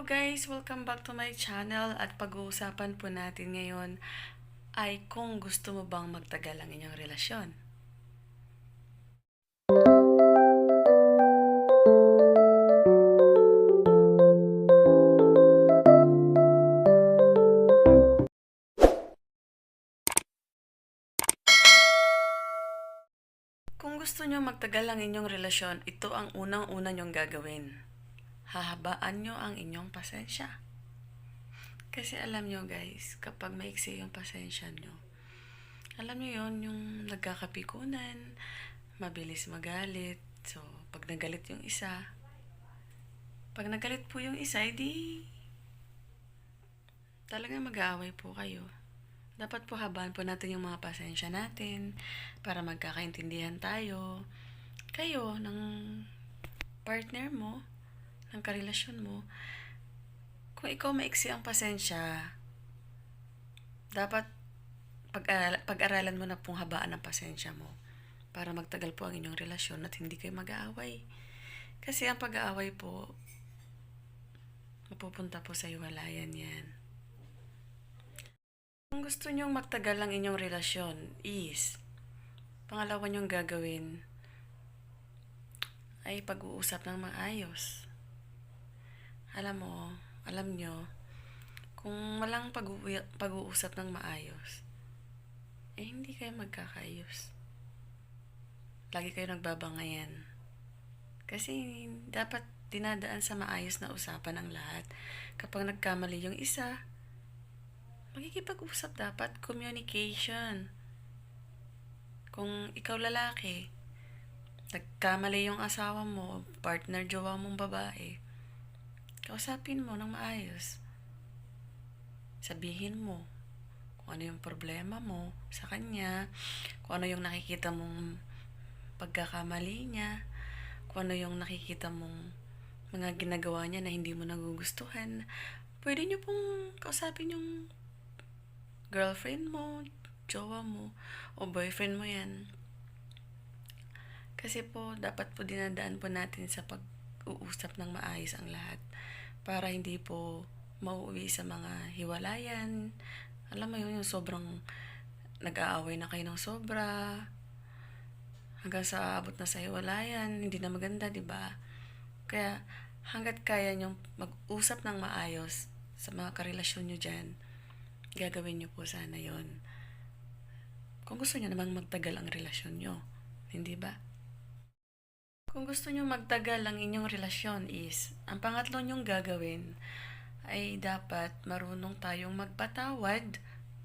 guys! Welcome back to my channel at pag-uusapan po natin ngayon ay kung gusto mo bang magtagal ang inyong relasyon. Kung gusto nyo magtagal ang inyong relasyon, ito ang unang-una nyong gagawin. Hahabaan nyo ang inyong pasensya. Kasi alam nyo guys, kapag maiksi yung pasensya nyo, alam nyo yon yung nagkakapikunan, mabilis magalit. So, pag nagalit yung isa, edi talagang mag-aaway po kayo. Dapat po habaan po natin yung mga pasensya natin para magkakaintindihan tayo. Kayo, ng partner mo, ng karelasyon mo, kung ikaw maiksi ang pasensya, dapat pag-aralan mo na pong habaan ang pasensya mo para magtagal po ang inyong relasyon at hindi kayo mag-aaway. Kasi ang pag-aaway po, mapupunta po sa hiwalayan yan. Kung gusto nyong magtagal ang inyong relasyon is, pangalawa nyong gagawin ay pag-uusap ng maayos. Alam nyo, kung walang pag-uusap ng maayos, hindi kayo magkakaayos. Lagi kayo nagbabangayan. Kasi dapat dinadaan sa maayos na usapan ang lahat. Kapag nagkamali yung isa, makikipag-usap dapat, communication. Kung ikaw lalaki, nagkamali yung asawa mo, partner, jowa mong babae, kausapin mo ng maayos. Sabihin mo kung ano yung problema mo sa kanya, kung ano yung nakikita mong pagkakamali niya, kung ano yung nakikita mong mga ginagawa niya na hindi mo nagugustuhan. Pwede niyo pong kausapin yung girlfriend mo, jowa mo, o boyfriend mo yan. Kasi po, dapat po dinadaan po natin sa pag-uusap ng maayos ang lahat para hindi po mauwi sa mga hiwalayan. Alam mo yun, yung sobrang nag-aaway na kayo ng sobra, hanggang sa abot na sa hiwalayan, hindi na maganda, di ba? Kaya, hanggat kaya nyong mag-usap ng maayos sa mga karelasyon nyo dyan, gagawin nyo po sana yon. Kung gusto nyo namang magtagal ang relasyon nyo, hindi ba? Kung gusto nyo magtagal ang inyong relasyon is, ang pangatlo nyong gagawin ay dapat marunong tayong magpatawad,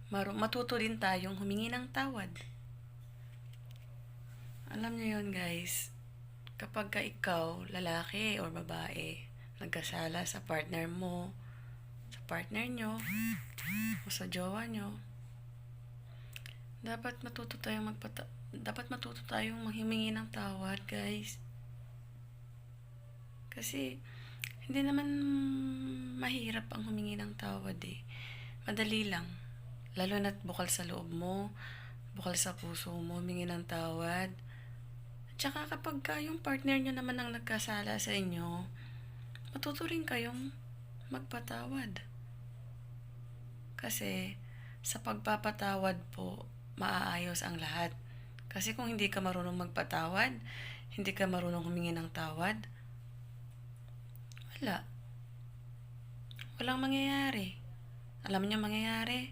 matuto din tayong humingi ng tawad. Alam nyo yun guys, kapag ka ikaw, lalaki or babae, nagkasala sa partner mo, sa partner nyo, o sa jowa nyo, dapat matuto tayong maghimingi ng tawad guys. Kasi hindi naman mahirap ang humingi ng tawad eh. Madali lang. Lalo na't bukal sa loob mo, bukal sa puso mo, humingi ng tawad. Tsaka kapag yung partner nyo naman ang nagkasala sa inyo, matuto rin kayong magpatawad. Kasi sa pagpapatawad po, maaayos ang lahat. Kasi kung hindi ka marunong magpatawad, hindi ka marunong humingi ng tawad, walang mangyayari. Alam niyo mangyayari?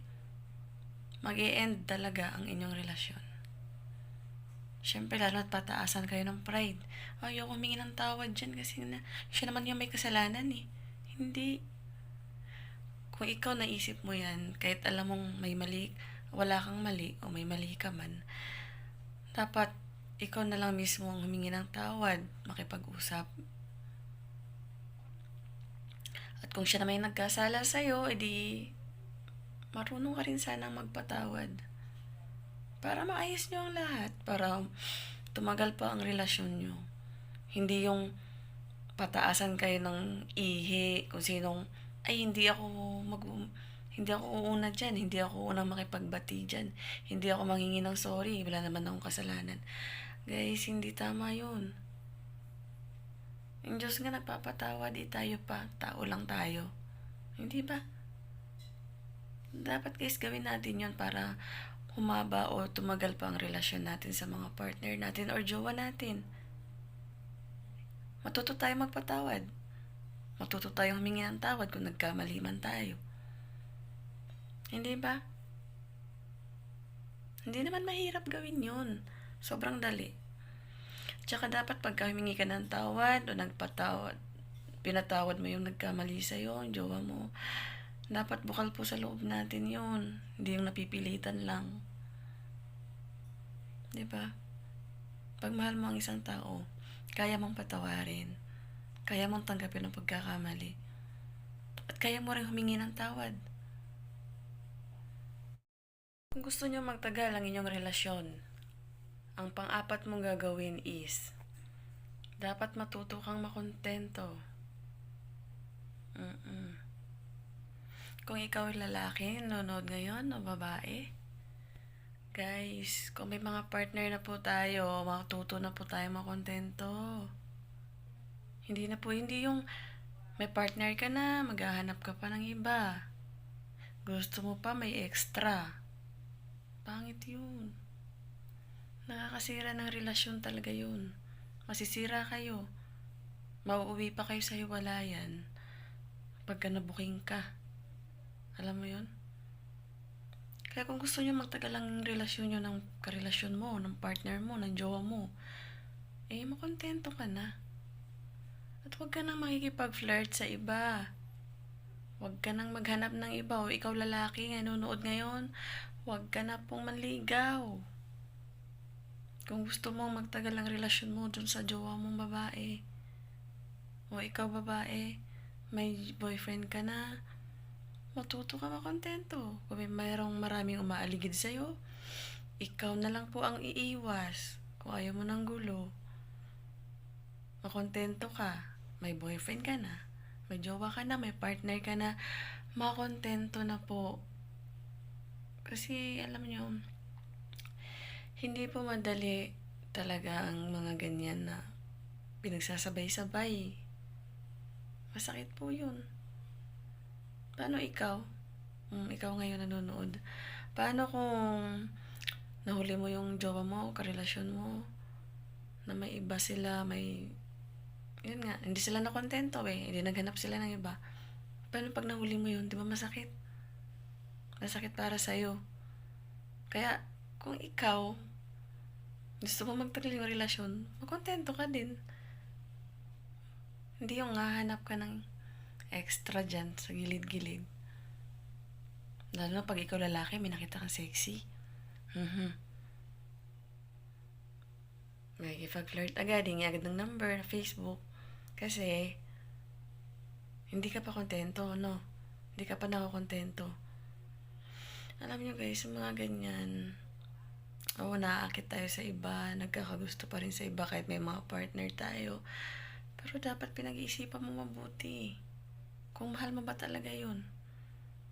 Mag-e-end talaga ang inyong relasyon. Siyempre, lalo at pataasan kayo ng pride. Ayoko humingi ng tawad dyan kasi siya naman yung may kasalanan eh. Hindi. Kung ikaw naisip mo yan, kahit alam mong may mali, wala kang mali o may mali ka man, dapat ikaw na lang mismo ang humingi ng tawad, makipag-usap. At kung siya naman yung nagkasala sa'yo, edi marunong ka rin sanang magpatawad. Para maayos nyo ang lahat. Para tumagal pa ang relasyon nyo. Hindi yung pataasan kayo ng ihi kung sinong, hindi ako uuna dyan. Hindi ako unang makipagbati dyan. Hindi ako manghingi ng sorry. Wala naman akong kasalanan. Guys, hindi tama yun. Yung Diyos nga nagpapatawad, di tayo pa, tao lang tayo. Hindi ba? Dapat guys gawin natin yon para humaba o tumagal pa ang relasyon natin sa mga partner natin or jowa natin. Matuto tayo magpatawad. Matuto tayong humingi ng tawad kung nagkamali man tayo. Hindi ba? Hindi naman mahirap gawin yun. Sobrang dali. Tsaka dapat pagka humingi ka ng tawad o nagpatawad, pinatawad mo yung nagkamali sa'yo, yung jowa mo, dapat bukal po sa loob natin yun. Hindi yung napipilitan lang. Diba? Pag mahal mo ang isang tao, kaya mong patawarin. Kaya mong tanggapin ang pagkakamali. At kaya mo rin humingi ng tawad. Kung gusto nyo magtagal ang inyong relasyon, ang pang-apat mong gagawin is, dapat matuto kang makontento. Kung ikaw ay lalaki, nanonood ngayon o babae, guys, kung may mga partner na po tayo, matuto na po tayo makontento. Hindi yung may partner ka na, maghahanap ka pa ng iba. Gusto mo pa may extra. Pangit yun. Nakakasira ng relasyon talaga yun. Masisira kayo. Mauuwi pa kayo sa hiwalayan pagka nabuking ka. Alam mo yun? Kaya kung gusto nyo magtagal ang relasyon nyo ng karelasyon mo, ng partner mo, ng jowa mo, makontento ka na. At huwag ka nang makikipag-flirt sa iba. Huwag ka nang maghanap ng iba. O ikaw lalaki, nanonood ngayon, huwag ka na pong manligaw. Kung gusto mong magtagal ang relasyon mo dun sa jowa mong babae, o ikaw babae, may boyfriend ka na, matuto ka makontento. Kung may mayroong maraming umaaligid sa'yo, ikaw na lang po ang iiwas. Kung ayaw mo ng gulo, makontento ka. May boyfriend ka na, may jowa ka na, may partner ka na, makontento na po. Kasi alam nyo, hindi po madali talaga ang mga ganyan na pinagsasabay-sabay. Masakit po yun. Paano ikaw? Ikaw ngayon nanonood. Paano kung nahuli mo yung jowa mo, karelasyon mo, na may iba sila, yun nga, hindi sila nakontento hindi naghanap sila ng iba. Paano pag nahuli mo yun, di ba masakit? Masakit para sa'yo. Kaya, kung ikaw, gusto mo magtagal yung relasyon, makontento ka din. Hindi yung hahanap ka ng extra dyan sa gilid-gilid. Lalo na pag ikaw lalaki, may nakita kang sexy. May ipag-flirt agad, hingi agad ng number na Facebook. Kasi, hindi ka pa kontento, no? Hindi ka pa nakakontento. Alam nyo guys, mga ganyan, naaakit tayo sa iba, nagkakagusto pa rin sa iba kahit may mga partner tayo. Pero dapat pinag-iisipan mo mabuti. Kung mahal mo ba talaga yun?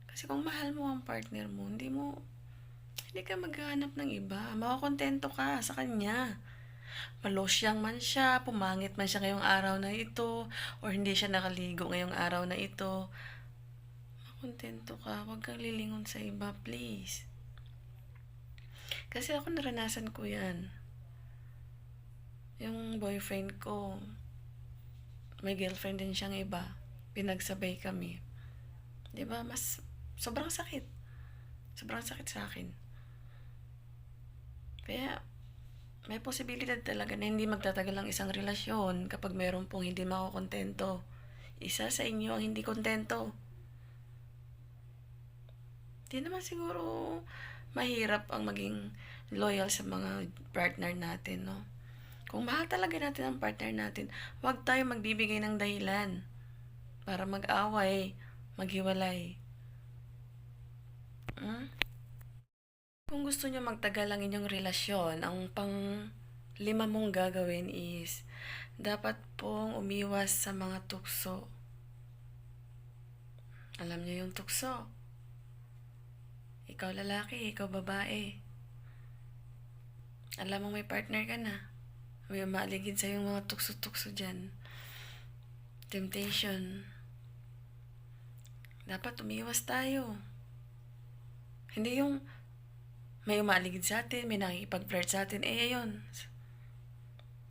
Kasi kung mahal mo ang partner mo, hindi ka maghahanap ng iba. Makakontento ka sa kanya. Malosyang man siya, pumangit man siya ngayong araw na ito, or hindi siya nakaligo ngayong araw na ito, makontento ka. Huwag kang lilingon sa iba, please. Kasi ako naranasan ko yan. Yung boyfriend ko, may girlfriend din siyang iba. Pinagsabay kami. Diba? Sobrang sakit. Sobrang sakit sa akin. Kaya, may posibilidad talaga na hindi magtatagal ang isang relasyon kapag meron pong hindi makokontento. Isa sa inyo ang hindi kontento. Di naman siguro mahirap ang maging loyal sa mga partner natin, no? Kung mahal talaga natin ang partner natin, huwag tayo magbibigay ng dahilan para mag-away, maghiwalay. Kung gusto nyo magtagal ang inyong relasyon, ang pang-5 mong gagawin is, dapat pong umiwas sa mga tukso. Alam nyo yung tukso? Ikaw lalaki, ikaw babae. Alam mo may partner ka na. May maaligid sa yung mga tukso-tukso dyan. temptation. Dapat umiwas tayo. Hindi yung may umaligid sa atin, may nakikipag-flirt sa atin, ayun.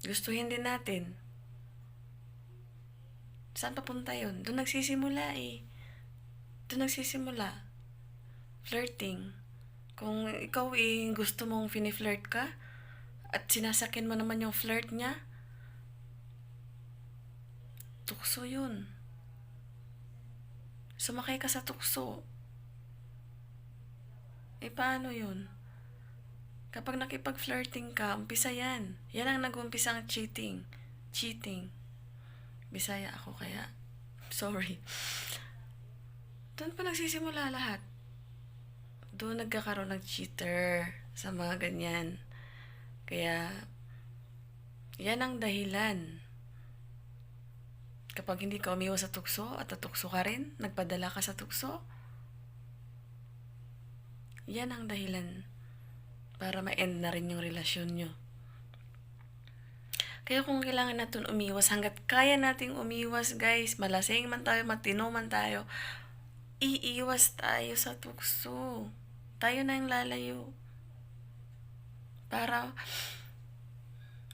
Gustuhin din natin. Saan papunta yun? Doon nagsisimula eh. Doon nagsisimula. Flirting. Kung ikaw gusto mong fini-flirt ka, at sinasakin mo naman yung flirt niya, tukso yun. Sumakay ka sa tukso. Paano yun? Kapag nakipag-flirting ka, umpisa yan. Yan ang nag-umpisa ang cheating. Cheating. Bisaya ako kaya. Sorry. Doon pa nagsisimula lahat. Doon nagkakaroon ng cheater sa mga ganyan. Kaya, yan ang dahilan. Kapag hindi ka umiwas sa tukso at natukso ka rin, nagpadala ka sa tukso, yan ang dahilan para ma-end na rin yung relasyon nyo. Kaya kung kailangan natin umiwas, hanggat kaya nating umiwas, guys, malasing man tayo, matino man tayo, iiwas tayo sa tukso. Tayo na yung lalayo. Para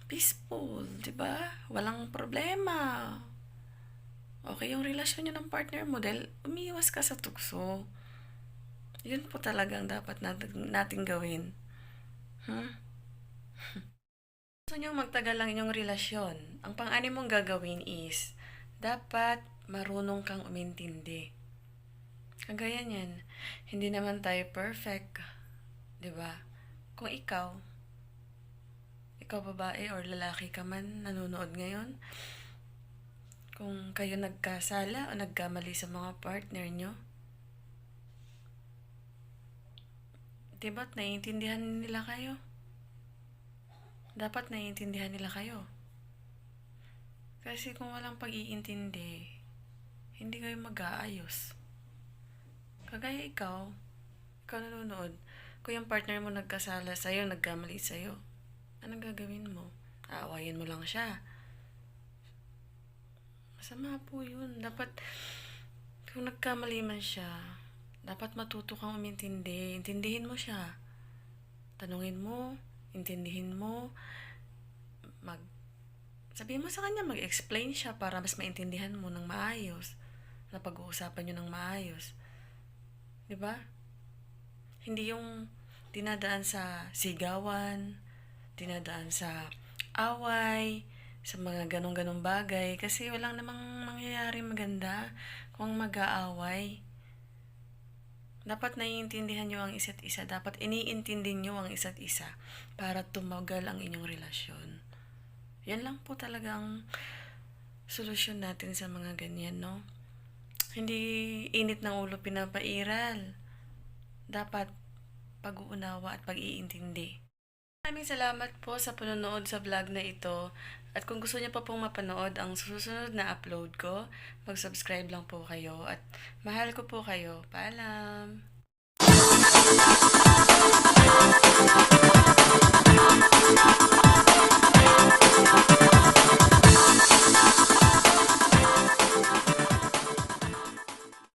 peaceful, di ba? Walang problema. Okay yung relasyon nyo ng partner mo dahil umiwas ka sa tukso. Yun po talagang dapat natin gawin. Gusto nyo magtagal lang inyong relasyon, ang pang-anim mong gagawin is, dapat marunong kang umintindi. Kagaya niyan, hindi naman tayo perfect. Diba? Kung ikaw babae or lalaki ka man nanonood ngayon, kung kayo nagkasala o nagkamali sa mga partner nyo, diba't naiintindihan nila kayo? Dapat naiintindihan nila kayo. Kasi kung walang pag-iintindi, hindi kayo mag-aayos. Kagaya ikaw nanonood, kung yung partner mo nagkasala sa'yo, nagkamali sa'yo, anong gagawin mo? Aawayin mo lang siya. Masama po yun. Dapat, kung nagkamali man siya, dapat matuto kang umintindi. Intindihin mo siya. Tanungin mo, intindihin mo, sabihin mo sa kanya, mag-explain siya para mas maintindihan mo ng maayos, na pag-uusapan nyo ng maayos. Diba? Hindi yung dinadaan sa sigawan, dinadaan sa away, sa mga ganong-ganong bagay, kasi walang namang mangyayari maganda kung mag-aaway. Dapat naiintindihan nyo ang isa't isa. Dapat iniintindi nyo ang isa't isa para tumagal ang inyong relasyon. Yan lang po talagang solusyon natin sa mga ganyan, no? Hindi init ng ulo pinapairal. Dapat pag-uunawa at pag-iintindi. Maraming salamat po sa panonood sa vlog na ito. At kung gusto niyo pa pong mapanood ang susunod na upload ko, mag-subscribe lang po kayo. At mahal ko po kayo. Paalam!